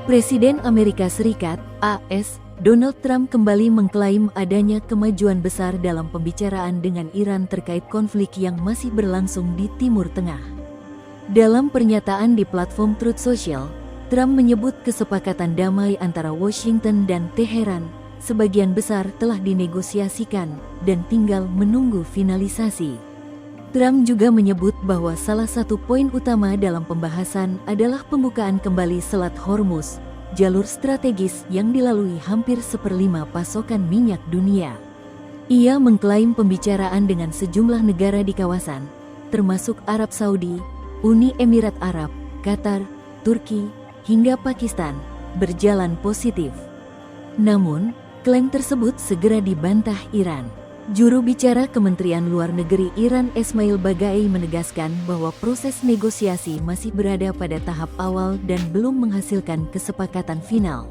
Presiden Amerika Serikat, AS, Donald Trump kembali mengklaim adanya kemajuan besar dalam pembicaraan dengan Iran terkait konflik yang masih berlangsung di Timur Tengah. Dalam pernyataan di platform Truth Social, Trump menyebut kesepakatan damai antara Washington dan Teheran sebagian besar telah dinegosiasikan dan tinggal menunggu finalisasi. Trump juga menyebut bahwa salah satu poin utama dalam pembahasan adalah pembukaan kembali Selat Hormuz, jalur strategis yang dilalui hampir 1/5 pasokan minyak dunia. Ia mengklaim pembicaraan dengan sejumlah negara di kawasan, termasuk Arab Saudi, Uni Emirat Arab, Qatar, Turki, hingga Pakistan, berjalan positif. Namun, klaim tersebut segera dibantah Iran. Juru bicara Kementerian Luar Negeri Iran Esmail Baghai menegaskan bahwa proses negosiasi masih berada pada tahap awal dan belum menghasilkan kesepakatan final.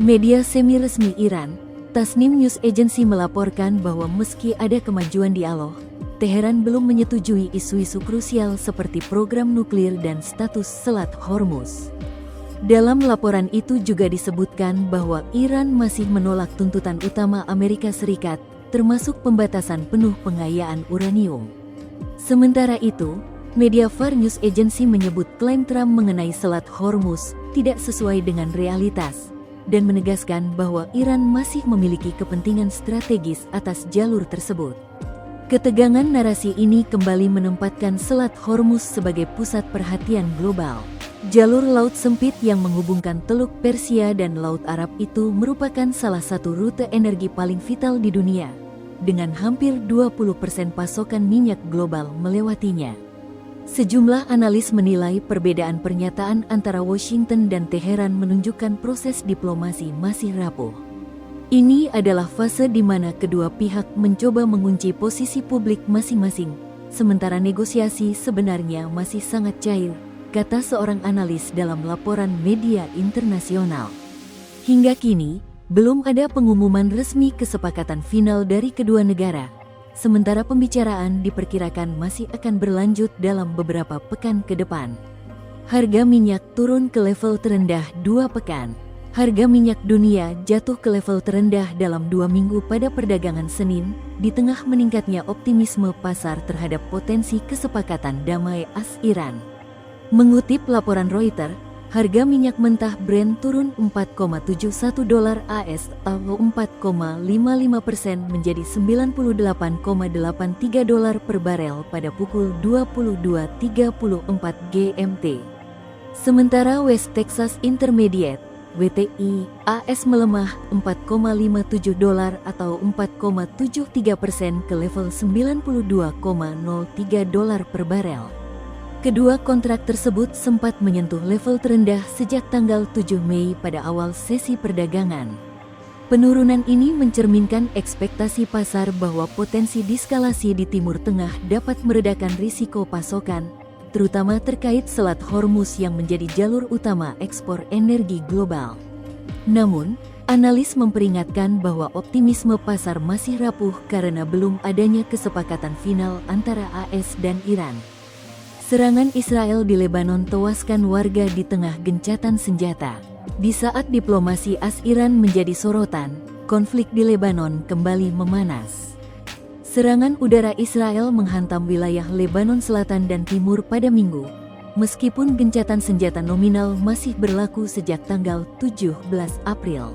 Media semi-resmi Iran, Tasnim News Agency melaporkan bahwa meski ada kemajuan dialog, Teheran belum menyetujui isu-isu krusial seperti program nuklir dan status Selat Hormuz. Dalam laporan itu juga disebutkan bahwa Iran masih menolak tuntutan utama Amerika Serikat, termasuk pembatasan penuh pengayaan uranium. Sementara itu, media Far News Agency menyebut klaim Trump mengenai Selat Hormuz tidak sesuai dengan realitas, dan menegaskan bahwa Iran masih memiliki kepentingan strategis atas jalur tersebut. Ketegangan narasi ini kembali menempatkan Selat Hormuz sebagai pusat perhatian global. Jalur laut sempit yang menghubungkan Teluk Persia dan Laut Arab itu merupakan salah satu rute energi paling vital di dunia, dengan hampir 20% pasokan minyak global melewatinya. Sejumlah analis menilai perbedaan pernyataan antara Washington dan Teheran menunjukkan proses diplomasi masih rapuh. Ini adalah fase di mana kedua pihak mencoba mengunci posisi publik masing-masing, sementara negosiasi sebenarnya masih sangat cair, kata seorang analis dalam laporan media internasional. Hingga kini, belum ada pengumuman resmi kesepakatan final dari kedua negara, sementara pembicaraan diperkirakan masih akan berlanjut dalam beberapa pekan ke depan. Harga minyak turun ke level terendah 2 pekan. Harga minyak dunia jatuh ke level terendah dalam 2 minggu pada perdagangan Senin, di tengah meningkatnya optimisme pasar terhadap potensi kesepakatan damai AS-Iran. Mengutip laporan Reuters, harga minyak mentah Brent turun 4,71 dolar AS atau 4,55% menjadi 98,83 dolar per barel pada pukul 22.34 GMT. Sementara West Texas Intermediate WTI AS melemah 4,57 dolar atau 4,73% ke level 92,03 dolar per barel. Kedua kontrak tersebut sempat menyentuh level terendah sejak tanggal 7 Mei pada awal sesi perdagangan. Penurunan ini mencerminkan ekspektasi pasar bahwa potensi diskalasi di Timur Tengah dapat meredakan risiko pasokan, terutama terkait Selat Hormuz yang menjadi jalur utama ekspor energi global. Namun, analis memperingatkan bahwa optimisme pasar masih rapuh karena belum adanya kesepakatan final antara AS dan Iran. Serangan Israel di Lebanon tewaskan warga di tengah gencatan senjata. Di saat diplomasi AS-Iran menjadi sorotan, konflik di Lebanon kembali memanas. Serangan udara Israel menghantam wilayah Lebanon Selatan dan Timur pada Minggu, meskipun gencatan senjata nominal masih berlaku sejak tanggal 17 April.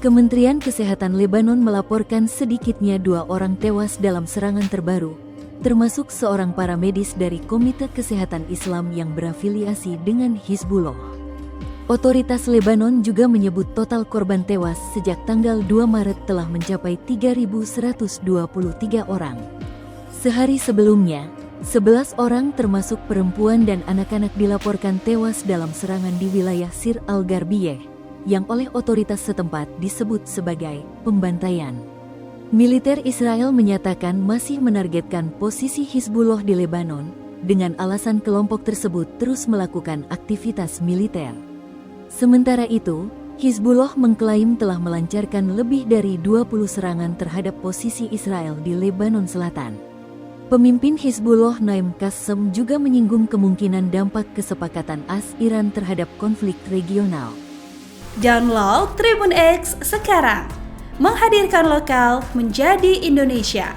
Kementerian Kesehatan Lebanon melaporkan sedikitnya 2 orang tewas dalam serangan terbaru, termasuk seorang paramedis dari Komite Kesehatan Islam yang berafiliasi dengan Hizbullah. Otoritas Lebanon juga menyebut total korban tewas sejak tanggal 2 Maret telah mencapai 3.123 orang. Sehari sebelumnya, 11 orang termasuk perempuan dan anak-anak dilaporkan tewas dalam serangan di wilayah Sir al-Gharbiyeh, yang oleh otoritas setempat disebut sebagai pembantaian. Militer Israel menyatakan masih menargetkan posisi Hizbullah di Lebanon, dengan alasan kelompok tersebut terus melakukan aktivitas militer. Sementara itu, Hizbullah mengklaim telah melancarkan lebih dari 20 serangan terhadap posisi Israel di Lebanon Selatan. Pemimpin Hizbullah Naim Qassem juga menyinggung kemungkinan dampak kesepakatan AS-Iran terhadap konflik regional. Download Tribun X sekarang. Menghadirkan lokal menjadi Indonesia.